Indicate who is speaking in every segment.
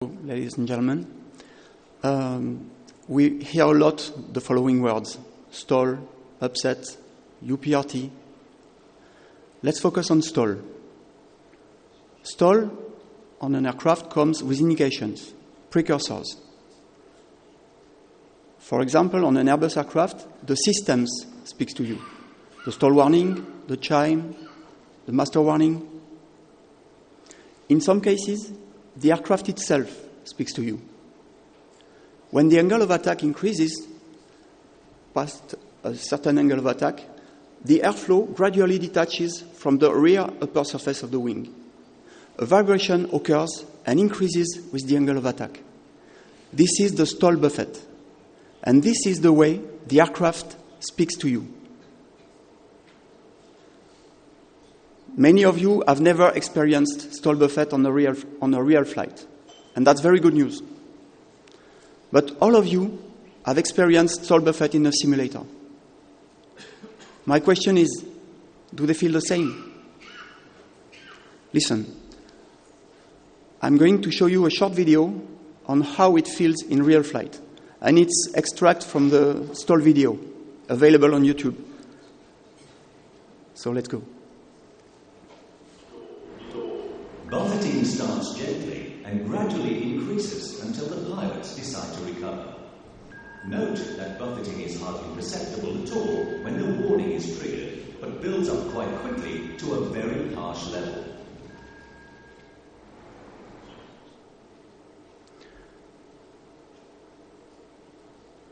Speaker 1: Ladies and gentlemen, we hear a lot the following words: stall, upset, UPRT. Let's focus on stall. Stall on an aircraft comes with indications, precursors. For example, on an Airbus aircraft, the systems speaks to you. The stall warning, the chime, the master warning. In some cases, the aircraft itself speaks to you. When the angle of attack increases past a certain angle of attack, the airflow gradually detaches from the rear upper surface of the wing. A vibration occurs and increases with the angle of attack. This is the stall buffet. And this is the way the aircraft speaks to you. Many of you have never experienced stall buffet on a real flight, and that's very good news. But all of you have experienced stall buffet in a simulator. My question is, do they feel the same? Listen, I'm going to show you a short video on how it feels in real flight, and it's extract from the stall video available on YouTube. So let's go.
Speaker 2: Buffeting starts gently and gradually increases until the pilots decide to recover. Note that buffeting is hardly perceptible at all when the warning is triggered, but builds up quite quickly to a very harsh level.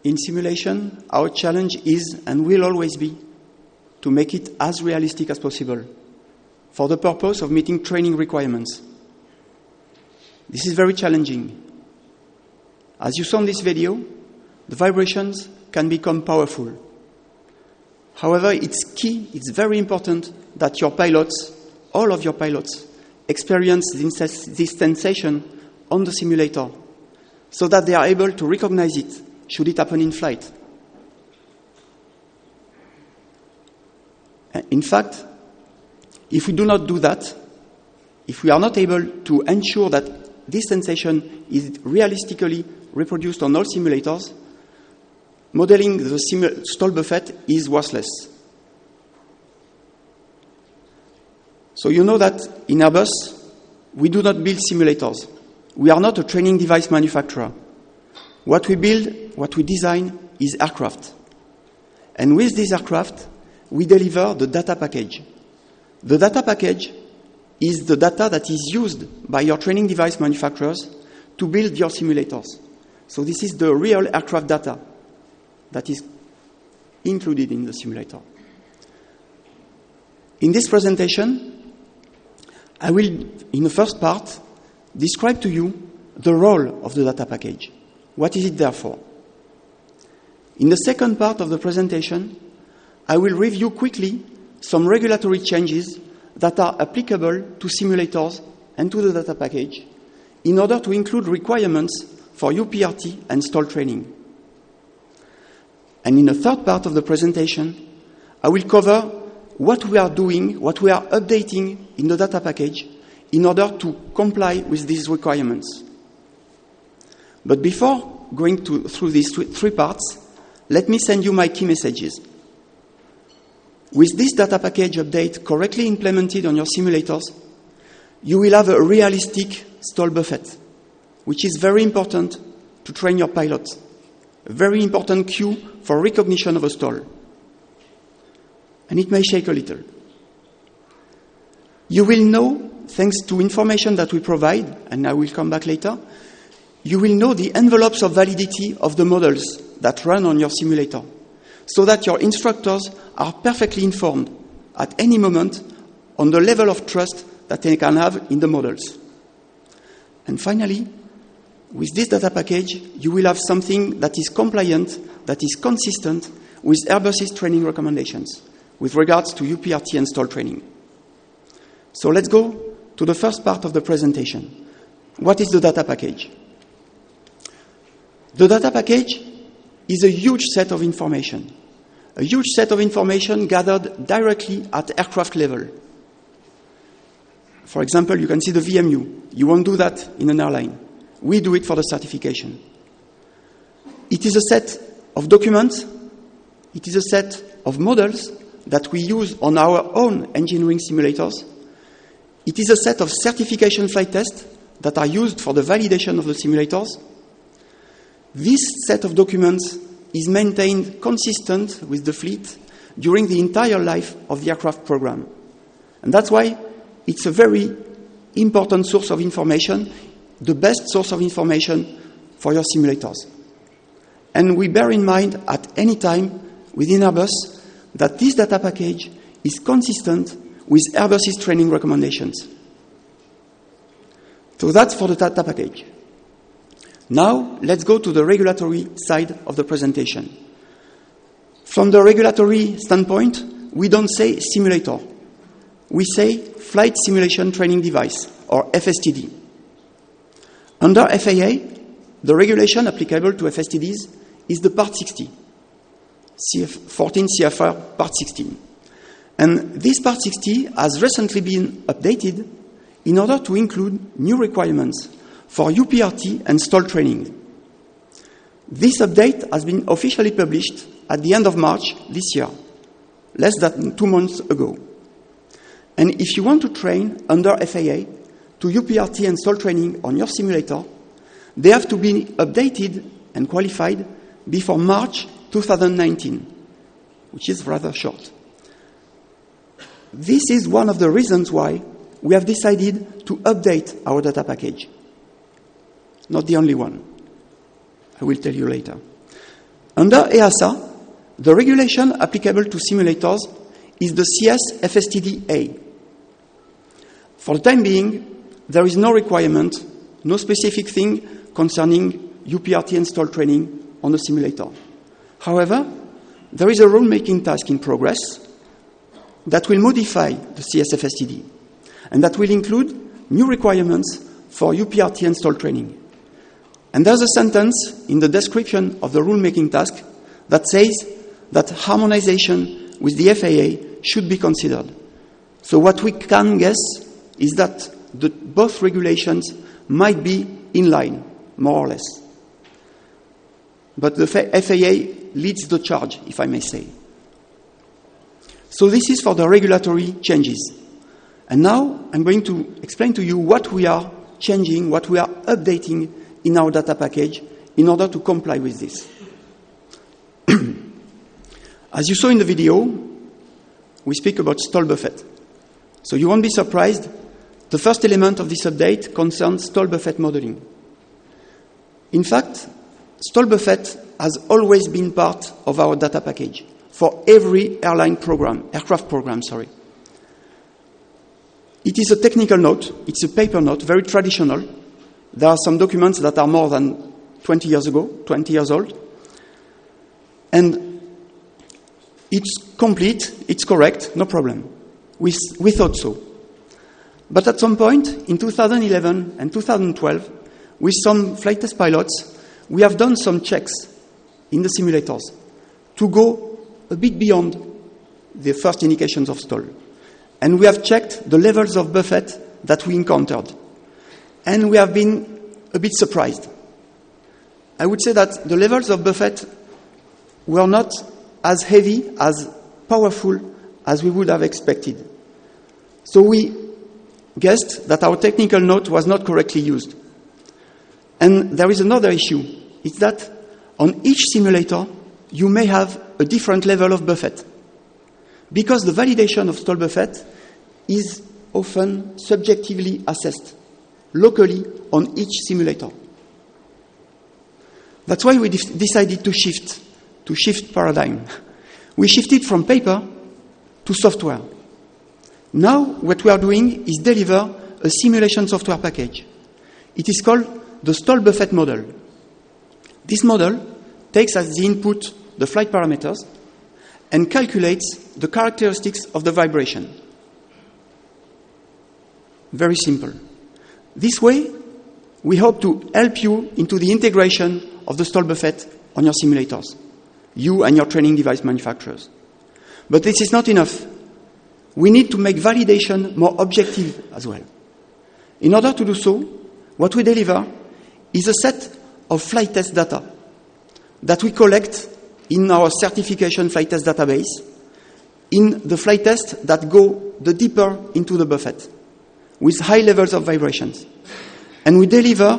Speaker 1: In simulation, our challenge is and will always be to make it as realistic as possible, for the purpose of meeting training requirements. This is very challenging. As you saw in this video, the vibrations can become powerful. However, it's very important that your pilots, all of your pilots, experience this sensation on the simulator so that they are able to recognize it should it happen in flight. In fact, if we do not do that, if we are not able to ensure that this sensation is realistically reproduced on all simulators, modeling the stall buffet is worthless. So you know that in Airbus, we do not build simulators. We are not a training device manufacturer. What we build, what we design is aircraft. And with this aircraft, we deliver the data package. The data package is the data that is used by your training device manufacturers to build your simulators. So this is the real aircraft data that is included in the simulator. In this presentation, I will, in the first part, describe to you the role of the data package. What is it there for? In the second part of the presentation, I will review quickly some regulatory changes that are applicable to simulators and to the data package in order to include requirements for UPRT and stall training. And in the third part of the presentation, I will cover what we are doing, what we are updating in the data package in order to comply with these requirements. But before going through these three parts, let me send you my key messages. With this data package update correctly implemented on your simulators, you will have a realistic stall buffet, which is very important to train your pilots. A very important cue for recognition of a stall. And it may shake a little. You will know, thanks to information that we provide, and I will come back later, you will know the envelopes of validity of the models that run on your simulator, so that your instructors are perfectly informed at any moment on the level of trust that they can have in the models. And finally, with this data package, you will have something that is compliant, that is consistent with Airbus's training recommendations with regards to UPRT and stall training. So let's go to the first part of the presentation. What is the data package? The data package is a huge set of information. A huge set of information gathered directly at aircraft level. For example, you can see the VMU. You won't do that in an airline. we do it for the certification. It is a set of documents, it is a set of models that we use on our own engineering simulators. It is a set of certification flight tests that are used for the validation of the simulators. This set of documents is maintained consistent with the fleet during the entire life of the aircraft program. And that's why it's a very important source of information, the best source of information for your simulators. And we bear in mind at any time within Airbus that this data package is consistent with Airbus's training recommendations. So that's for the data package. Now, let's go to the regulatory side of the presentation. From the regulatory standpoint, we don't say simulator. We say Flight Simulation Training Device, or FSTD. Under FAA, the regulation applicable to FSTDs is the Part 60, 14 CFR Part 16. And this Part 60 has recently been updated in order to include new requirements for UPRT and STOL training. This update has been officially published at the end of March this year, less than 2 months ago. And if you want to train under FAA to UPRT and STOL training on your simulator, they have to be updated and qualified before March 2019, which is rather short. This is one of the reasons why we have decided to update our data package. Not the only one. I will tell you later. Under EASA, the regulation applicable to simulators is the CS FSTD-A. For the time being, there is no requirement, no specific thing concerning UPRT and STOL training on the simulator. However, there is a rulemaking task in progress that will modify the CS FSTD and that will include new requirements for UPRT and STOL training. And there's a sentence in the description of the rulemaking task that says that harmonization with the FAA should be considered. So what we can guess is that both regulations might be in line, more or less. But the FAA leads the charge, if I may say. So this is for the regulatory changes. And now I'm going to explain to you what we are changing, what we are updating in our data package in order to comply with this. As you saw in the video, we speak about STOL buffet. So you won't be surprised. The first element of this update concerns STOL buffet modeling. In fact, STOL buffet has always been part of our data package for every aircraft program. It is a technical note. It's a paper note, very traditional. There are some documents that are more than 20 years old. And it's complete, it's correct, no problem. We thought so. But at some point, in 2011 and 2012, with some flight test pilots, we have done some checks in the simulators to go a bit beyond the first indications of STOL. And we have checked the levels of buffet that we encountered. And we have been a bit surprised. I would say that the levels of buffet were not as heavy, as powerful as we would have expected. So we guessed that our technical note was not correctly used. And there is another issue. It's that on each simulator, you may have a different level of buffet. Because the validation of STOL buffet is often subjectively assessed locally on each simulator. That's why we decided to shift paradigm. We shifted from paper to software. Now what we are doing is deliver a simulation software package. It is called the STOL buffet model. This model takes as the input the flight parameters and calculates the characteristics of the vibration. Very simple. This way, we hope to help you into the integration of the STOL buffet on your simulators, you and your training device manufacturers. But this is not enough. We need to make validation more objective as well. In order to do so, what we deliver is a set of flight test data that we collect in our certification flight test database in the flight tests that go the deeper into the buffet with high levels of vibrations. And we deliver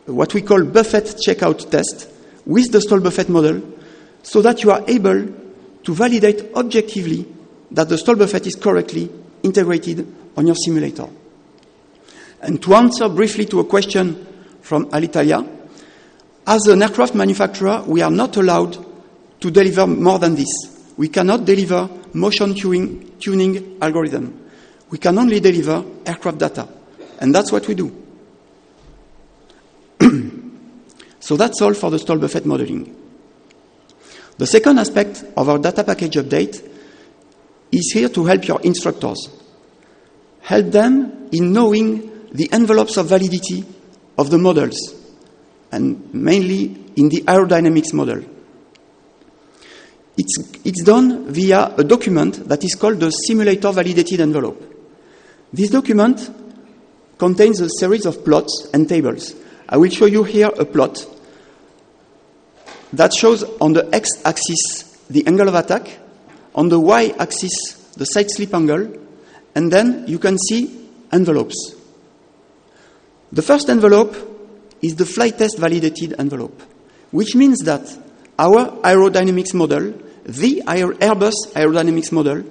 Speaker 1: what we call buffet checkout test with the stall buffet model so that you are able to validate objectively that the stall buffet is correctly integrated on your simulator. And to answer briefly to a question from Alitalia, as an aircraft manufacturer, we are not allowed to deliver more than this. We cannot deliver motion tuning algorithm. We can only deliver aircraft data. And that's what we do. So that's all for the stall buffet modeling. The second aspect of our data package update is here to help your instructors. Help them in knowing the envelopes of validity of the models, and mainly in the aerodynamics model. It's done via a document that is called the simulator validated envelope. This document contains a series of plots and tables. I will show you here a plot that shows on the x-axis the angle of attack, on the y-axis the side slip angle, and then you can see envelopes. The first envelope is the flight test validated envelope, which means that our aerodynamics model, the Airbus aerodynamics model,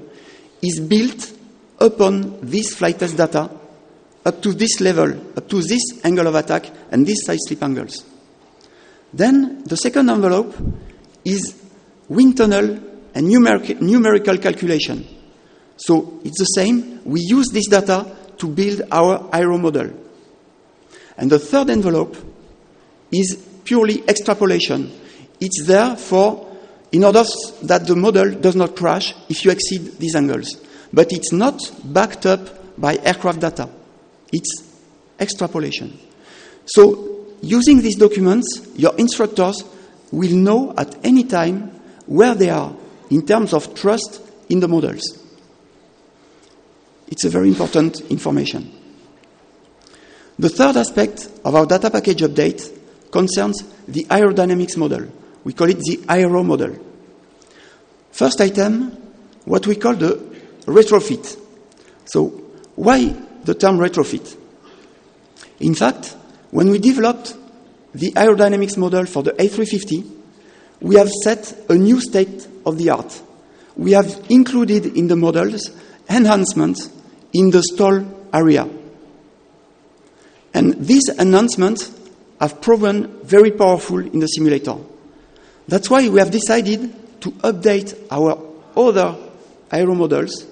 Speaker 1: is built upon this flight test data up to this level, up to this angle of attack and these side slip angles. Then the second envelope is wind tunnel and numerical calculation. So it's the same. We use this data to build our aero model. And the third envelope is purely extrapolation. It's there in order that the model does not crash if you exceed these angles. But it's not backed up by aircraft data. It's extrapolation. So using these documents, your instructors will know at any time where they are in terms of trust in the models. It's a very important information. The third aspect of our data package update concerns the aerodynamics model. We call it the aero model. First item, what we call the retrofit. So why the term retrofit? In fact, when we developed the aerodynamics model for the A350, we have set a new state of the art. We have included in the models enhancements in the stall area. And these enhancements have proven very powerful in the simulator. That's why we have decided to update our other aero models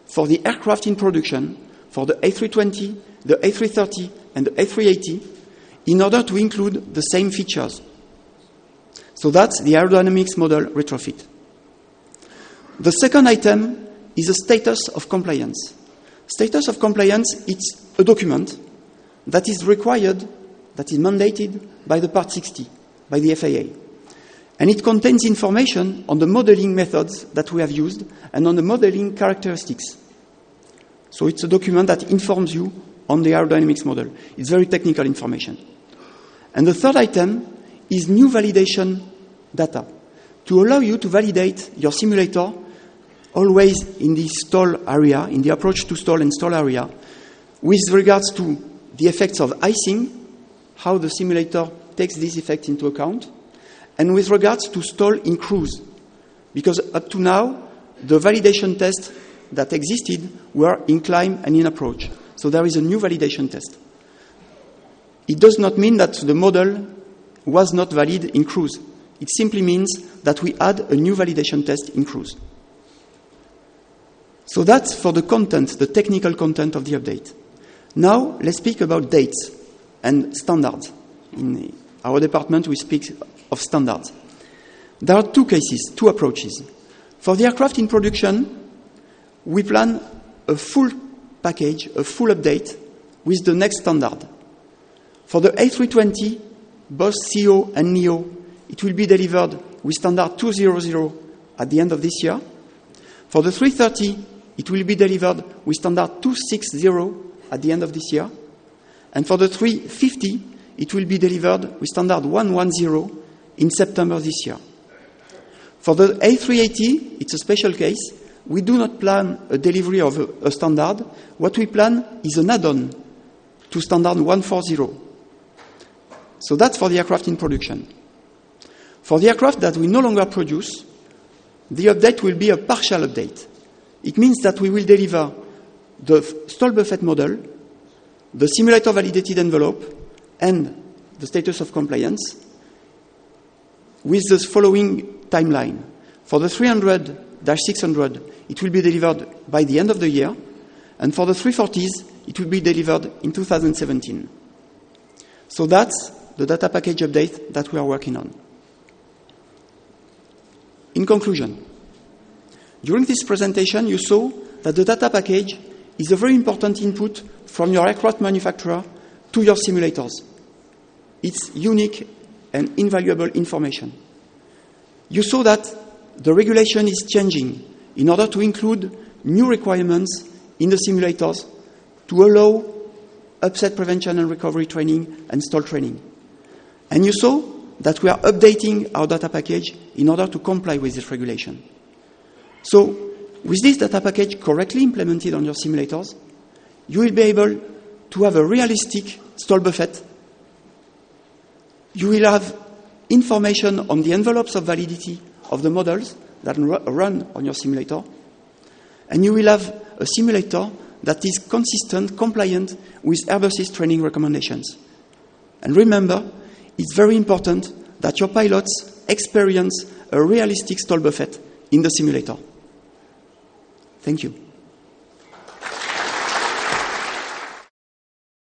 Speaker 1: for the aircraft in production, for the A320, the A330, and the A380, in order to include the same features. So that's the aerodynamics model retrofit. The second item is the status of compliance. Status of compliance is a document that is required, that is mandated by the Part 60, by the FAA. And it contains information on the modeling methods that we have used and on the modeling characteristics. So it's a document that informs you on the aerodynamics model. It's very technical information. And the third item is new validation data to allow you to validate your simulator always in the stall area, in the approach to stall and stall area, with regards to the effects of icing, how the simulator takes this effect into account, and with regards to stall in cruise. Because up to now, the validation tests that existed were in climb and in approach. So there is a new validation test. It does not mean that the model was not valid in cruise. It simply means that we add a new validation test in cruise. So that's for the content, the technical content of the update. Now, let's speak about dates and standards. In our department, we speak of standards. There are two cases, two approaches. For the aircraft in production, we plan a full package, a full update with the next standard. For the A320, both CO and NEO, it will be delivered with standard 200 at the end of this year. For the 330, it will be delivered with standard 260 at the end of this year. And for the 350, it will be delivered with standard 110 in September this year. For the A380, it's a special case. We do not plan a delivery of a standard. What we plan is an add-on to standard 140. So that's for the aircraft in production. For the aircraft that we no longer produce, the update will be a partial update. It means that we will deliver the Stolbufet model, the simulator validated envelope, and the status of compliance with the following timeline. For the 300-600, it will be delivered by the end of the year, and for the 340s, it will be delivered in 2017. So that's the data package update that we are working on. In conclusion, during this presentation, you saw that the data package is a very important input from your aircraft manufacturer to your simulators. It's unique and invaluable information. You saw that the regulation is changing in order to include new requirements in the simulators to allow upset prevention and recovery training and stall training. And you saw that we are updating our data package in order to comply with this regulation. So, with this data package correctly implemented on your simulators, you will be able to have a realistic Stolbufet. You will have information on the envelopes of validity of the models that run on your simulator, and you will have a simulator that is consistent, compliant with Airbus's training recommendations. And remember, it's very important that your pilots experience a realistic Stolbufet in the simulator. Thank you.